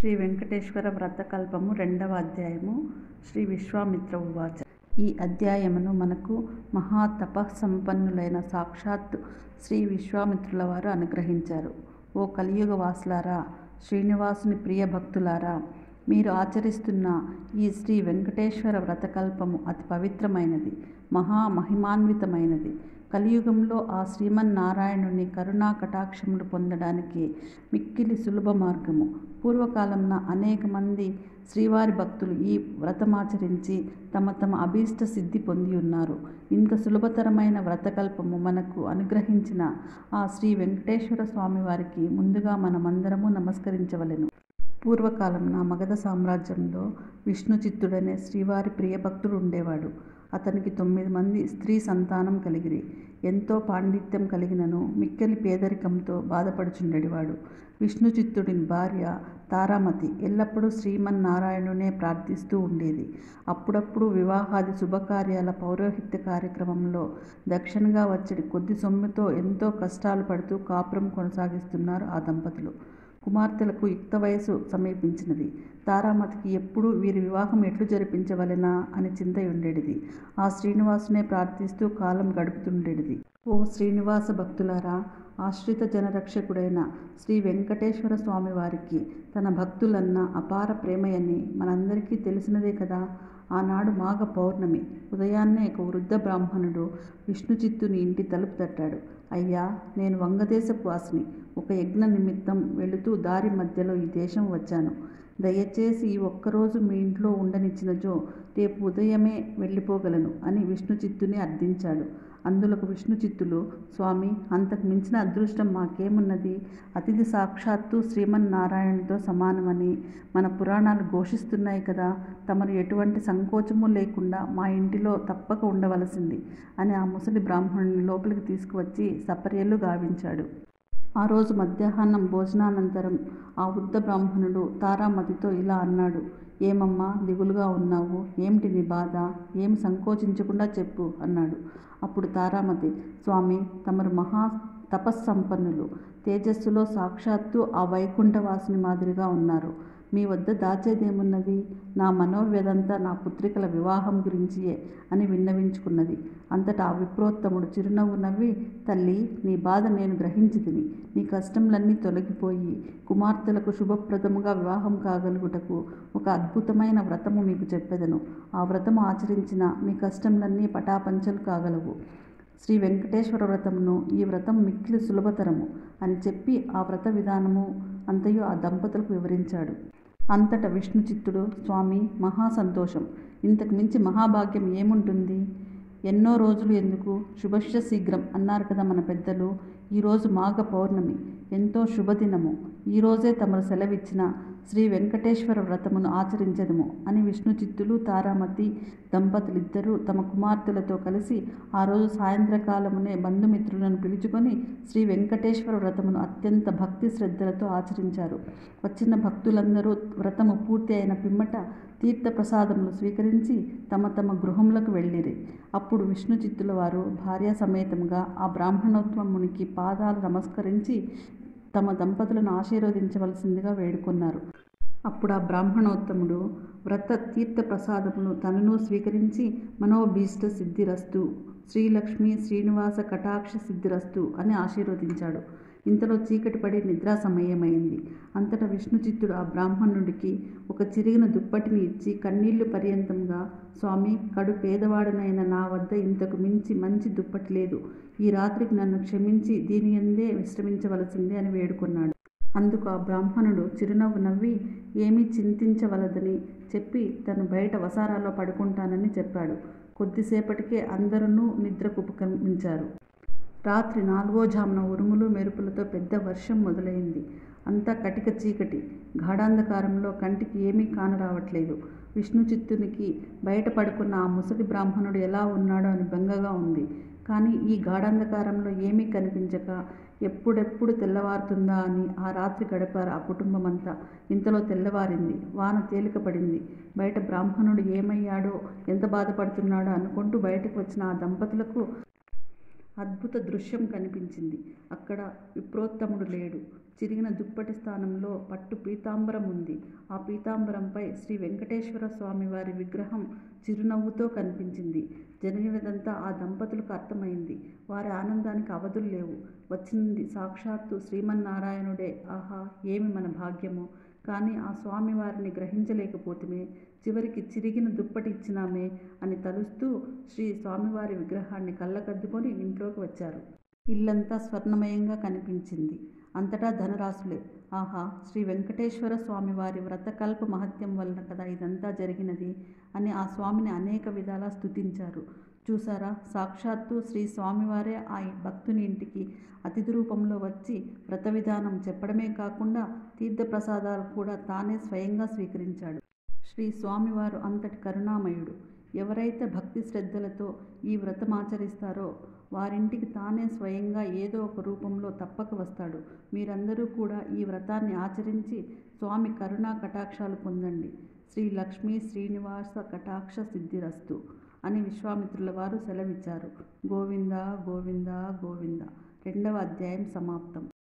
శ్రీ వెంకటేశ్వర వ్రతకల్పము 2వ అధ్యాయము. శ్రీ విశ్వామిత్ర ఉవాచ. ఈ అధ్యాయమును మనకు మహాతపస్సంపన్నులైన సాక్షాత్ శ్రీ విశ్వామిత్రుల వారు అనుగ్రహించారు. ఓ కలియుగ వాసులారా, శ్రీనివాసుని ప్రియ భక్తులారా, మీరు ఆచరిస్తున్న ఈ శ్రీ వెంకటేశ్వర వ్రతకల్పము అతి పవిత్రమైనది, మహామహిమాన్వితమైనది. కలియుగంలో ఆ శ్రీమన్నారాయణుని కరుణా కటాక్షములు పొందడానికి మిక్కిలి సులభ మార్గము. పూర్వకాలంన అనేక మంది శ్రీవారి భక్తులు ఈ వ్రతమాచరించి తమ తమ అభీష్ట సిద్ధి పొంది ఉన్నారు. ఇంత సులభతరమైన వ్రతకల్పము మనకు అనుగ్రహించిన ఆ శ్రీ వెంకటేశ్వర స్వామి వారికి ముందుగా మనమందరము నమస్కరించవలెను. పూర్వకాలంన మగధ సామ్రాజ్యంలో విష్ణుచిత్తుడనే శ్రీవారి ప్రియభక్తుడు ఉండేవాడు. అతనికి 9 మంది స్త్రీ సంతానం కలిగిరి. ఎంతో పాండిత్యం కలిగినను మిక్కిలి పేదరికంతో బాధపడుచుండెడివాడు. విష్ణుచిత్తుడిని భార్య తారామతి ఎల్లప్పుడూ శ్రీమన్నారాయణునే ప్రార్థిస్తూ ఉండేది. అప్పుడప్పుడు వివాహాది శుభకార్యాల పౌరోహిత్య కార్యక్రమంలో దక్షిణగా వచ్చడి కొద్ది సొమ్ముతో ఎంతో కష్టాలు పడుతూ కాపురం కొనసాగిస్తున్నారు ఆ దంపతులు. కుమార్తెలకు యుక్త వయసు సమీపించినది. తారామతికి ఎప్పుడూ వీరి వివాహం ఎట్లు జరిపించవలెనా అని చింతయుండెడిది. ఆ శ్రీనివాసునే ప్రార్థిస్తూ కాలం గడుపుతుండెడిది. ఓ శ్రీనివాస భక్తులారా, ఆశ్రిత జనరక్షకుడైన శ్రీ వెంకటేశ్వర స్వామి వారికి తన భక్తులన్న అపార ప్రేమయని మనందరికీ తెలిసినదే కదా. ఆనాడు మాఘ పౌర్ణమి. ఉదయాన్నే ఒక వృద్ధ బ్రాహ్మణుడు విష్ణుచిత్తుని ఇంటి తలుపు తట్టాడు. అయ్యా, నేను వంగదేశపు వాసిని. ఒక యజ్ఞ నిమిత్తం వెళుతూ దారి మధ్యలో ఈ దేశం వచ్చాను. దయచేసి ఈ ఒక్కరోజు మీ ఇంట్లో ఉండనిచ్చినచో రేపు ఉదయమే వెళ్ళిపోగలను అని విష్ణుచిత్తుని అర్థించాడు. అందులకు విష్ణుచిత్తులు, స్వామి, అంతకు మించిన అదృష్టం మాకేమున్నది? అతిథి సాక్షాత్తు శ్రీమన్నారాయణుడితో సమానమని మన పురాణాలు ఘోషిస్తున్నాయి కదా. తమరు ఎటువంటి సంకోచము లేకుండా మా ఇంటిలో తప్పక ఉండవలసింది అని ఆ ముసలి బ్రాహ్మణుని లోపలికి తీసుకువచ్చి సపర్యలు గావించాడు. ఆ రోజు మధ్యాహ్నం భోజనానంతరం ఆ వృద్ధ బ్రాహ్మణుడు తారామతితో ఇలా అన్నాడు. ఏమమ్మా, దిగులుగా ఉన్నావు? ఏమిటి నీ బాధ? ఏమి సంకోచించకుండా చెప్పు అన్నాడు. అప్పుడు తారామతి, స్వామి, తమరు మహా తపస్సంపన్నులు. తేజస్సులో సాక్షాత్తు ఆ వైకుంఠవాసుని మాదిరిగా ఉన్నారు. మీ వద్ద దాచేదేమున్నది? నా మనోవ్యధంతా నా పుత్రికల వివాహం గురించియే అని విన్నవించుకున్నది. అంతటా ఆ విప్రోత్తముడు చిరునవ్వు నవ్వి, తల్లి, నీ బాధ నేను గ్రహించితిని. నీ కష్టములన్నీ తొలగిపోయి కుమార్తెలకు శుభప్రదముగా వివాహం కాగలుగుటకు ఒక అద్భుతమైన వ్రతము మీకు చెప్పెదను. ఆ వ్రతము ఆచరించిన మీ కష్టములన్నీ పటాపంచలు కాగలవు. శ్రీ వెంకటేశ్వర వ్రతమును ఈ వ్రతం మిక్కిలి సులభతరము అని చెప్పి ఆ వ్రత విధానము అంతయు ఆ దంపతులకు వివరించాడు. అంతటా విష్ణుచిత్తుడు, స్వామి, మహా సంతోషం. ఇంతకు మించి మహాభాగ్యం ఏముంటుంది? ఎన్నో రోజులు ఎందుకు, శుభశ్య శీఘ్రం అన్నారు కదా మన పెద్దలు. ఈరోజు మాఘ పౌర్ణమి, ఎంతో శుభదినము. ఈరోజే తమరు సెలవిచ్చిన శ్రీ వెంకటేశ్వర వ్రతమును ఆచరించదము అని విష్ణుచిత్తులు తారామతి దంపతులిద్దరూ తమ కుమార్తెలతో కలిసి ఆ రోజు సాయంత్రకాలమునే బంధుమిత్రులను పిలుచుకొని శ్రీ వెంకటేశ్వర వ్రతమును అత్యంత భక్తి శ్రద్ధలతో ఆచరించారు. వచ్చిన భక్తులందరూ వ్రతము పూర్తి అయిన పిమ్మట తీర్థప్రసాదములు స్వీకరించి తమ తమ గృహములకు వెళ్ళిరి. అప్పుడు విష్ణుచిత్తుల వారు భార్యా సమేతముగా ఆ బ్రాహ్మణోత్తమునికి పాదాలు నమస్కరించి తమ దంపతులను ఆశీర్వదించవలసిందిగా వేడుకొన్నారు. అప్పుడు ఆ బ్రాహ్మణోత్తముడు వ్రత తీర్థ ప్రసాదమును తనను స్వీకరించి మనోభీష్ట సిద్ధిరస్తు, శ్రీలక్ష్మీ శ్రీనివాస కటాక్ష సిద్ధిరస్తు అని ఆశీర్వదించాడు. ఇంతలో చీకటి పడి నిద్రా సమయమైంది. అంతటా విష్ణుచిత్తుడు ఆ బ్రాహ్మణుడికి ఒక చిరిగిన దుప్పటిని ఇచ్చి కన్నీళ్లు పర్యంతంగా, స్వామి, కడు పేదవాడనైన నా వద్ద ఇంతకు మించి మంచి దుప్పటి లేదు. ఈ రాత్రికి నన్ను క్షమించి దీనియందే విశ్రమించవలసిందే అని వేడుకొన్నాడు. అందుకు ఆ బ్రాహ్మణుడు చిరునవ్వు నవ్వి, ఏమీ చింతించవలదని చెప్పి తను బయట వసారాలో పడుకుంటానని చెప్పాడు. కొద్దిసేపటికే అందరూ నిద్రకు ఉపక్రమించారు. రాత్రి 4వ జామున ఉరుములు మెరుపులతో పెద్ద వర్షం మొదలైంది. అంతా కటిక చీకటి. గాఢాంధకారంలో కంటికి ఏమీ కానరావట్లేదు. విష్ణుచిత్తునికి బయట పడుకున్న ఆ ముసలి బ్రాహ్మణుడు ఎలా ఉన్నాడో అని బెంగగా ఉంది. కానీ ఈ గాఢాంధకారంలో ఏమీ కనిపించక ఎప్పుడెప్పుడు తెల్లవారుతుందా అని ఆ రాత్రి గడిపారు ఆ కుటుంబమంతా. ఇంతలో తెల్లవారింది. వాన తేలిక పడింది. బయట బ్రాహ్మణుడు ఏమయ్యాడో, ఎంత బాధపడుతున్నాడో అనుకుంటూ బయటకు వచ్చిన ఆ దంపతులకు అద్భుత దృశ్యం కనిపించింది. అక్కడ విప్రోత్తముడు లేడు. చిరిగిన దుప్పటి స్థానంలో పట్టు పీతాంబరం ఉంది. ఆ పీతాంబరంపై శ్రీ వెంకటేశ్వర స్వామివారి విగ్రహం చిరునవ్వుతో కనిపించింది. జరిగినదంతా ఆ దంపతులకు అర్థమైంది. వారి ఆనందానికి అవధులు లేవు. వచ్చింది సాక్షాత్తు శ్రీమన్నారాయణుడే. ఆహా, ఏమి మన భాగ్యమో! కానీ ఆ స్వామివారిని గ్రహించలేకపోతిమే. చివరికి చిరిగిన దుప్పటి ఇచ్చినామే అని తలుస్తూ శ్రీ స్వామివారి విగ్రహాన్ని కళ్ళకద్దుకొని ఇంట్లోకి వచ్చారు. ఇల్లంతా స్వర్ణమయంగా కనిపించింది. అంతటా ధనరాశులే. ఆహా, శ్రీ వెంకటేశ్వర స్వామివారి వ్రతకల్ప మహత్యం వలన కదా ఇదంతా జరిగినది అని ఆ స్వామిని అనేక విధాలా స్తుతించారు. చూసారా, సాక్షాత్తు శ్రీ స్వామివారే ఆ భక్తుని ఇంటికి అతిథి రూపంలో వచ్చి వ్రత విధానం చెప్పడమే కాకుండా తీర్థప్రసాదాలు కూడా తానే స్వయంగా స్వీకరించాడు. శ్రీ స్వామివారు అంతటి కరుణామయుడు. ఎవరైతే భక్తి శ్రద్ధలతో ఈ వ్రతమాచరిస్తారో వారింటికి తానే స్వయంగా ఏదో ఒక రూపంలో తప్పక వస్తాడు. మీరందరూ కూడా ఈ వ్రతాన్ని ఆచరించి స్వామి కరుణా కటాక్షాలు పొందండి. శ్రీ లక్ష్మీ శ్రీనివాస కటాక్ష సిద్ధిరస్తు అని విశ్వామిత్రుల వారు సెలవిచ్చారు. గోవింద గోవింద గోవింద. 2వ అధ్యాయం సమాప్తం.